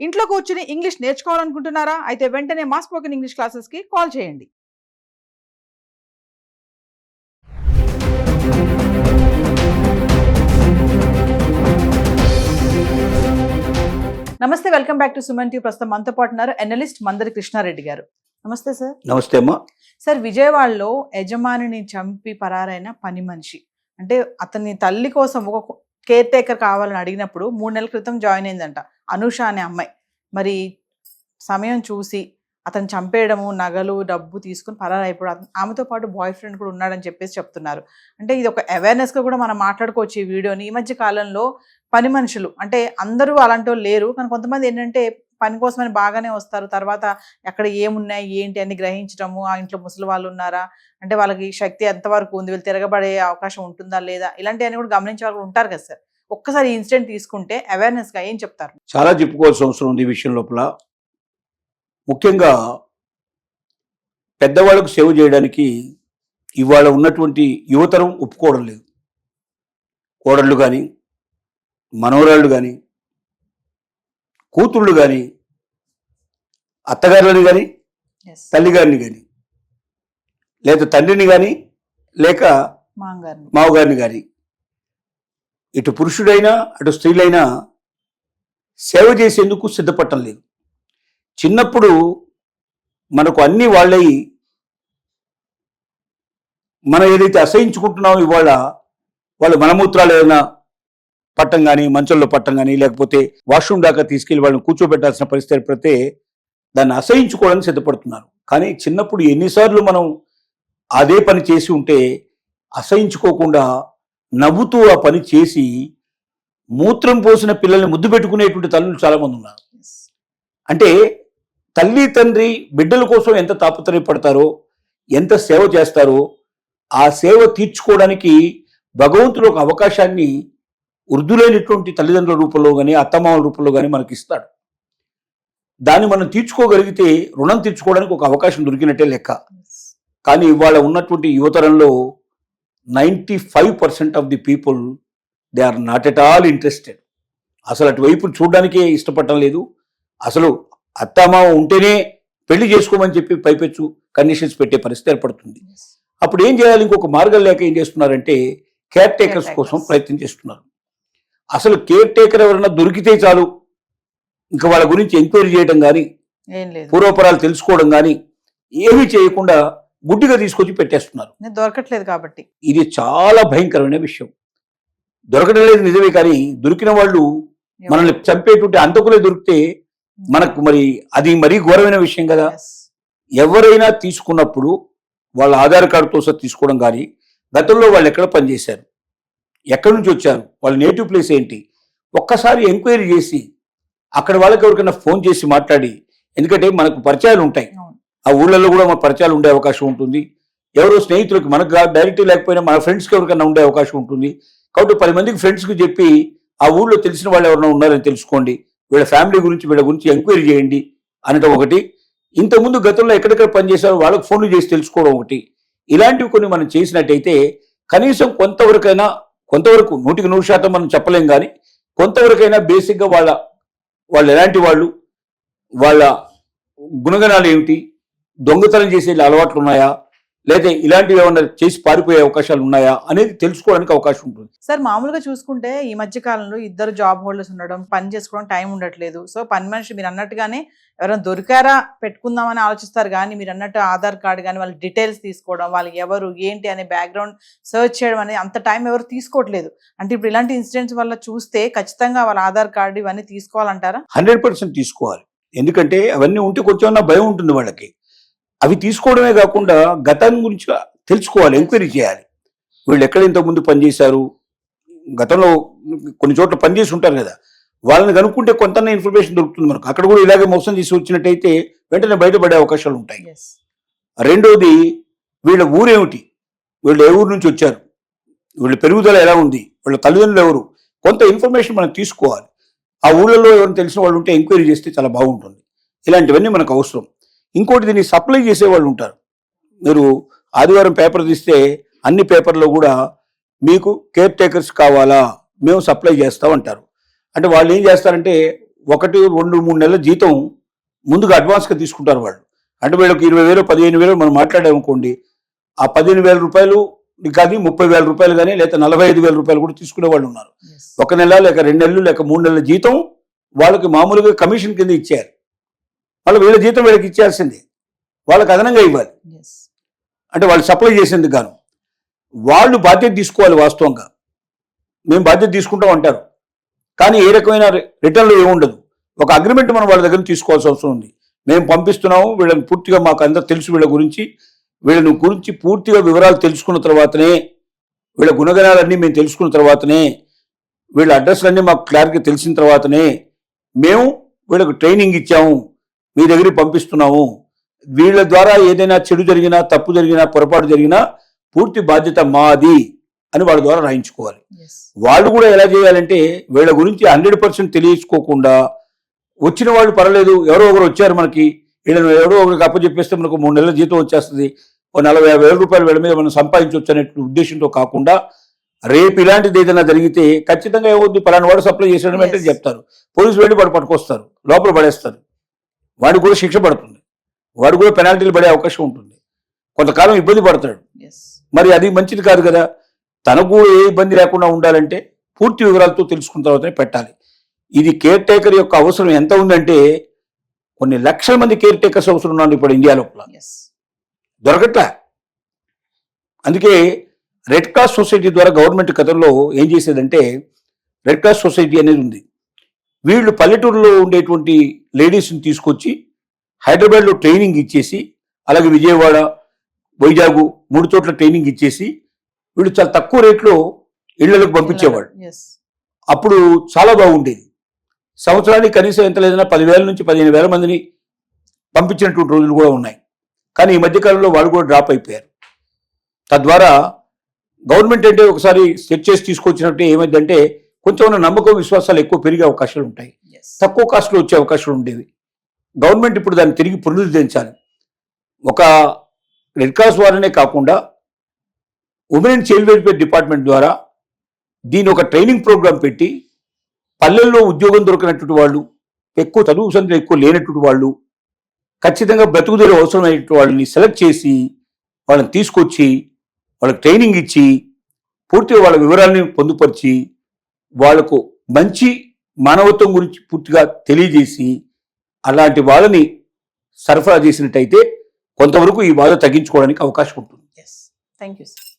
ఇంట్లో కూర్చుని ఇంగ్లీష్ నేర్చుకోవాలనుకుంటున్నారా? అయితే వెంటనే మా స్పోకెన్ ఇంగ్లీష్ క్లాసెస్‌కి కాల్ చేయండి. నమస్తే, welcome back to Suman TV. ప్రస్తుతం మనతో పాటు ఉన్నారు అనలిస్ట్ మందరి కృష్ణారెడ్డి గారు. నమస్తే సార్. నమస్తే అమ్మా. సార్, విజయవాడలో యజమానిని చంపి పరారైన పని మనిషి, అంటే అతని తల్లి కోసం ఒక కేర్ టేకర్ కావాలని అడిగినప్పుడు 3 నెలల క్రితం జాయిన్ అయిందంట అనూష అనే అమ్మాయి. మరి సమయం చూసి అతను చంపేయడము, నగలు, డబ్బు తీసుకుని పరారైపోవడం, ఆమెతో పాటు బాయ్ ఫ్రెండ్ కూడా ఉన్నాడని చెప్పేసి చెప్తున్నారు. అంటే ఇది ఒక అవేర్నెస్గా కూడా మనం మాట్లాడుకోవచ్చు ఈ వీడియోని. ఈ మధ్య కాలంలో పని మనుషులు, అంటే అందరూ అలాంటి వాళ్ళు లేరు, కానీ కొంతమంది ఏంటంటే పని కోసమని బాగానే వస్తారు, తర్వాత ఎక్కడ ఏమున్నాయి ఏంటి అని గ్రహించడము, ఆ ఇంట్లో ముసలి వాళ్ళు ఉన్నారా, అంటే వాళ్ళకి శక్తి ఎంతవరకు ఉంది, వీళ్ళు తిరగబడే అవకాశం ఉంటుందా లేదా, ఇలాంటివన్నీ కూడా గమనించే వాళ్ళు ఉంటారు కదా సార్. ఒక్కసారి ఈ ఇన్సిడెంట్ తీసుకుంటే అవేర్నెస్గా ఏం చెప్తారు? చాలా చెప్పుకోవాల్సిన అవసరం ఉంది ఈ విషయం లోపల. ముఖ్యంగా పెద్దవాళ్ళకు సేవ చేయడానికి ఇవాళ ఉన్నటువంటి యువతరం ఒప్పుకోవడం లేదు. కోడళ్ళు కానీ, మనవరాళ్ళు కానీ, కూతుళ్ళు కానీ, అత్తగారులని కానీ, తల్లిగారిని కానీ, లేదా తండ్రిని కానీ, లేక మావగారిని కానీ, ఇటు పురుషుడైనా అటు స్త్రీలైనా సేవ చేసేందుకు సిద్ధపడటం లేదు. చిన్నప్పుడు మనకు అన్ని వాళ్ళయి మనం ఏదైతే అసహించుకుంటున్నామో ఇవాళ వాళ్ళు మలమూత్రాలు ఏదైనా పట్టం కానీ, మంచంలో పట్టం కానీ, లేకపోతే వాష్రూమ్ దాకా తీసుకెళ్లి వాళ్ళని కూర్చోబెట్టాల్సిన పరిస్థితి ఏర్పడితే దాన్ని అసహించుకోవడానికి సిద్ధపడుతున్నారు. కానీ చిన్నప్పుడు ఎన్నిసార్లు మనం అదే పని చేసి ఉంటే అసహించుకోకుండా నవ్వుతూ ఆ పని చేసి మూత్రం పోసిన పిల్లల్ని ముద్దు పెట్టుకునేటువంటి తల్లులు చాలామంది ఉన్నారు. అంటే తల్లి తండ్రి బిడ్డల కోసం ఎంత తాపత్రయపడతారో, ఎంత సేవ చేస్తారో, ఆ సేవ తీర్చుకోవడానికి భగవంతుడు ఒక అవకాశాన్ని వృద్ధులైనటువంటి తల్లిదండ్రుల రూపంలో కానీ, అత్తమామల రూపంలో కానీ మనకి ఇస్తాడు. దాన్ని మనం తీర్చుకోగలిగితే రుణం తీర్చుకోవడానికి ఒక అవకాశం దొరికినట్టే లెక్క. కానీ ఇవాళ ఉన్నటువంటి యువతరంలో 95% of the people they are not at all interested. అసలు అటువైపు చూడడానికే ఇష్టపడటం లేదు. అసలు అత్తమామ ఉంటేనే పెళ్లి చేసుకోమని చెప్పి పైపెచ్చు కండిషన్స్ పెట్టే పరిస్థితి ఏర్పడుతుంది. అప్పుడు ఏం చేయాలి? ఇంకొక మార్గం లేక ఏం చేస్తున్నారంటే కేర్ టేకర్స్ కోసం ప్రయత్నం చేస్తున్నారు. అసలు కేర్ టేకర్ ఎవరైనా దొరికితే చాలు, ఇంకా వాళ్ళ గురించి ఎంక్వైరీ చేయడం కానీ, పూర్వపరాలు తెలుసుకోవడం కానీ ఏమీ చేయకుండా గుడ్డిగా తీసుకొచ్చి పెట్టేస్తున్నారు. దొరకట్లేదు కాబట్టి ఇది చాలా భయంకరమైన విషయం. దొరకడం లేదు నిజమే, కానీ దొరికిన వాళ్ళు మనల్ని చంపేటువంటి అంతకులే దొరికితే మనకు మరి అది మరీ ఘోరమైన విషయం కదా. ఎవరైనా తీసుకున్నప్పుడు వాళ్ళ ఆధార్ కార్డుతో సహా తీసుకోవడం కానీ, గతంలో వాళ్ళు ఎక్కడ పనిచేశారు, ఎక్కడి నుంచి వచ్చారు, వాళ్ళ నేటివ్ ప్లేస్ ఏంటి, ఒక్కసారి ఎంక్వైరీ చేసి అక్కడ వాళ్ళకి ఎవరికైనా ఫోన్ చేసి మాట్లాడి, ఎందుకంటే మనకు పరిచయాలు ఉంటాయి, ఆ ఊళ్ళల్లో కూడా మన పరిచయాలు ఉండే అవకాశం ఉంటుంది. ఎవరో స్నేహితులకు, మనకు డైరెక్ట్ లేకపోయినా మన ఫ్రెండ్స్కి ఎవరికైనా ఉండే అవకాశం ఉంటుంది. కాబట్టి 10 మందికి ఫ్రెండ్స్కి చెప్పి ఆ ఊళ్ళో తెలిసిన వాళ్ళు ఎవరైనా ఉన్నారని తెలుసుకోండి, వీళ్ళ ఫ్యామిలీ గురించి, వీళ్ళ గురించి ఎంక్వైరీ చేయండి అనటం ఒకటి. ఇంతకుముందు గతంలో ఎక్కడెక్కడ పనిచేశారో వాళ్ళకు ఫోన్లు చేసి తెలుసుకోవడం ఒకటి. ఇలాంటివి కొన్ని మనం చేసినట్టయితే కనీసం కొంతవరకైనా, కొంతవరకు 100% మనం చెప్పలేం, కానీ కొంతవరకైనా బేసిక్గా వాళ్ళు ఎలాంటి వాళ్ళు, వాళ్ళ గుణగణాలు ఏమిటి, దొంగతనం చేసే అలవాట్లు ఉన్నాయా, లేదా ఇలాంటివి ఏమన్నా చేసి పారిపోయే అవకాశాలు ఉన్నాయా అనేది తెలుసుకోవడానికి అవకాశం ఉంటుంది. సార్, మామూలుగా చూసుకుంటే ఈ మధ్య కాలంలో ఇద్దరు జాబ్ హోల్డర్స్ ఉండడం, పని చేసుకోవడం టైం ఉండట్లేదు. సో పని మనిషి మీరు అన్నట్టుగానే ఎవరైనా దొరికారా పెట్టుకుందామని ఆలోచిస్తారు, కానీ మీరు అన్నట్టు ఆధార్ కార్డు కానీ వాళ్ళ డీటెయిల్స్ తీసుకోవడం, వాళ్ళకి ఎవరు ఏంటి అనే బ్యాక్గ్రౌండ్ సర్చ్ చేయడం అనేది అంత టైం ఎవరు తీసుకోవట్లేదు. అంటే ఇప్పుడు ఇలాంటి ఇన్సిడెంట్స్ వల్ల చూస్తే ఖచ్చితంగా వాళ్ళ ఆధార్ కార్డు ఇవన్నీ తీసుకోవాలంటారా? 100% తీసుకోవాలి. ఎందుకంటే అవన్నీ ఉంటే కొంచెం భయం ఉంటుంది వాళ్ళకి. అవి తీసుకోవడమే కాకుండా గతం గురించి తెలుసుకోవాలి, ఎంక్వైరీ చేయాలి. వీళ్ళు ఎక్కడ ఇంతకుముందు పనిచేశారు, గతంలో కొన్ని చోట్ల పనిచేసి ఉంటారు కదా, వాళ్ళని కనుక్కుంటే కొంత ఇన్ఫర్మేషన్ దొరుకుతుంది మనకు. అక్కడ కూడా ఇలాగే మోసం చేసి వచ్చినట్టయితే వెంటనే బయటపడే అవకాశాలు ఉంటాయి. రెండోది, వీళ్ళ ఊరేమిటి, వీళ్ళు ఏ ఊరు నుంచి వచ్చారు, వీళ్ళ పెరుగుదల ఎలా ఉంది, వీళ్ళ తల్లిదండ్రులు ఎవరు, కొంత ఇన్ఫర్మేషన్ మనం తీసుకోవాలి. ఆ ఊళ్ళలో ఎవరైనా తెలిసిన వాళ్ళు ఉంటే ఎంక్వైరీ చేస్తే చాలా బాగుంటుంది. ఇలాంటివన్నీ మనకు అవసరం. ఇంకోటి, దీన్ని సప్లై చేసే వాళ్ళు ఉంటారు. మీరు ఆదివారం పేపర్ తీస్తే అన్ని పేపర్లో కూడా మీకు కేర్ టేకర్స్ కావాలా, మేము సప్లై చేస్తామంటారు. అంటే వాళ్ళు ఏం చేస్తారంటే 1, 2, 3 నెలల జీతం ముందుగా అడ్వాన్స్గా తీసుకుంటారు వాళ్ళు. అంటే వీళ్ళకి 20,000 15,000 మనం మాట్లాడామనుకోండి, ఆ 15,000 రూపాయలు కానీ 30,000 రూపాయలు కానీ లేదా 45,000 రూపాయలు కూడా తీసుకునే వాళ్ళు ఉన్నారు. 1 నెల లేక 2 నెలలు లేక 3 నెలల జీతం వాళ్ళకి మామూలుగా కమిషన్ కింద ఇచ్చారు. వాళ్ళు వీళ్ళ జీతం వీళ్ళకి ఇచ్చేయాల్సిందే, వాళ్ళకి అదనంగా ఇవ్వాలి. అంటే వాళ్ళు సప్లై చేసేందుకు గాను వాళ్ళు బాధ్యత తీసుకోవాలి. వాస్తవంగా మేము బాధ్యత తీసుకుంటాం అంటారు, కానీ ఏ రకమైన రిటర్న్లో ఏముండదు. ఒక అగ్రిమెంట్ మనం వాళ్ళ దగ్గర తీసుకోవాల్సిన అవసరం ఉంది. మేము పంపిస్తున్నాము, వీళ్ళని పూర్తిగా మాకు అందరూ తెలుసు, వీళ్ళని గురించి పూర్తిగా వివరాలు తెలుసుకున్న తర్వాతనే, వీళ్ళ గుణగణాలన్నీ మేము తెలుసుకున్న తర్వాతనే, వీళ్ళ అడ్రస్లన్నీ మాకు క్లారిటీగా తెలిసిన తర్వాతనే మేము వీళ్ళకు ట్రైనింగ్ ఇచ్చాము, మీ దగ్గరికి పంపిస్తున్నాము. వీళ్ళ ద్వారా ఏదైనా చెడు జరిగినా, తప్పు జరిగినా, పొరపాటు జరిగినా పూర్తి బాధ్యత మాది అని వాళ్ళ ద్వారా రాయించుకోవాలి. వాళ్ళు కూడా ఎలా చేయాలంటే వీళ్ళ గురించి 100% తెలియచుకోకుండా, వచ్చిన వాళ్ళు పర్లేదు, ఎవరో ఒకరు వచ్చారు మనకి, వీళ్ళని ఎవరో ఒకరికి అప్పచెప్పేస్తే మనకు 3 నెలల జీతం వచ్చేస్తుంది, 40,000 రూపాయలు వీళ్ళ మీద మనం సంపాదించవచ్చు అనే ఉద్దేశంతో కాకుండా, రేపు ఇలాంటిది ఏదైనా జరిగితే ఖచ్చితంగా ఏమవుతుంది, పలానా వాడు సప్లై చేసాడు అంటే చెప్తారు, పోలీసులు వెళ్ళి వాడు పట్టుకొస్తారు, లోపల పడేస్తారు, వాడికి కూడా శిక్ష పడుతుంది, వాడు కూడా పెనాల్టీలు పడే అవకాశం ఉంటుంది, కొంతకాలం ఇబ్బంది పడతాడు. మరి అది మంచిది కాదు కదా. తనకు ఏ ఇబ్బంది లేకుండా ఉండాలంటే పూర్తి వివరాలతో తెలుసుకున్న తర్వాతనే పెట్టాలి. ఇది కేర్ టేకర్ యొక్క అవసరం ఎంత ఉందంటే, కొన్ని లక్షల మంది కేర్ టేకర్స్ అవసరం ఉన్నారు ఇప్పుడు ఇండియా లోపల, దొరకట్లా. అందుకే రెడ్ క్రాస్ సొసైటీ ద్వారా గవర్నమెంట్ గతంలో ఏం చేసేదంటే, రెడ్ క్రాస్ సొసైటీ అనేది ఉంది. వీళ్ళు పల్లెటూరులో ఉండేటువంటి లేడీస్ని తీసుకొచ్చి హైదరాబాద్లో ట్రైనింగ్ ఇచ్చేసి, అలాగే విజయవాడ, వైజాగ్ 3 చోట్ల ట్రైనింగ్ ఇచ్చేసి వీళ్ళు చాలా తక్కువ రేట్లో ఇళ్లకు పంపించేవాడు. అప్పుడు చాలా బాగుండేది. సంవత్సరానికి కనీసం ఎంత లేదన్నా 10,000 నుంచి 15,000 మందిని పంపించినటువంటి రోజులు కూడా ఉన్నాయి. కానీ ఈ మధ్యకాలంలో వాళ్ళు కూడా డ్రాప్ అయిపోయారు. తద్వారా గవర్నమెంట్ అంటే ఒకసారి సెట్ చేసి తీసుకొచ్చినట్టు ఏమైందంటే, కొంచెం నమ్మకం విశ్వాసాలు ఎక్కువ పెరిగే అవకాశాలు ఉంటాయి, తక్కువ కాస్ట్లో వచ్చే అవకాశాలు ఉండేవి. గవర్నమెంట్ ఇప్పుడు దాన్ని తిరిగి పునరుద్ధరించాలి. ఒక రెడ్ క్రాస్ వారనే కాకుండా women and child welfare department ద్వారా దీని ఒక ట్రైనింగ్ ప్రోగ్రాం పెట్టి, పల్లెల్లో ఉద్యోగం దొరికినటువంటి వాళ్ళు, ఎక్కువ చదువు సంఖ్యలో ఎక్కువ లేనటువంటి వాళ్ళు, ఖచ్చితంగా బ్రతుకుదెరువు అవసరమైనటువంటి వాళ్ళని సెలెక్ట్ చేసి వాళ్ళని తీసుకొచ్చి వాళ్ళకి ట్రైనింగ్ ఇచ్చి పూర్తిగా వాళ్ళ వివరాలని పొందుపరిచి వాళ్లకు మంచి మానవత్వం గురించి పూర్తిగా తెలియజేసి అలాంటి వాళ్ళని సరఫరా చేసినట్టయితే కొంతవరకు ఈ బాధ తగ్గించుకోవడానికి అవకాశం ఉంటుంది. Thank you sir.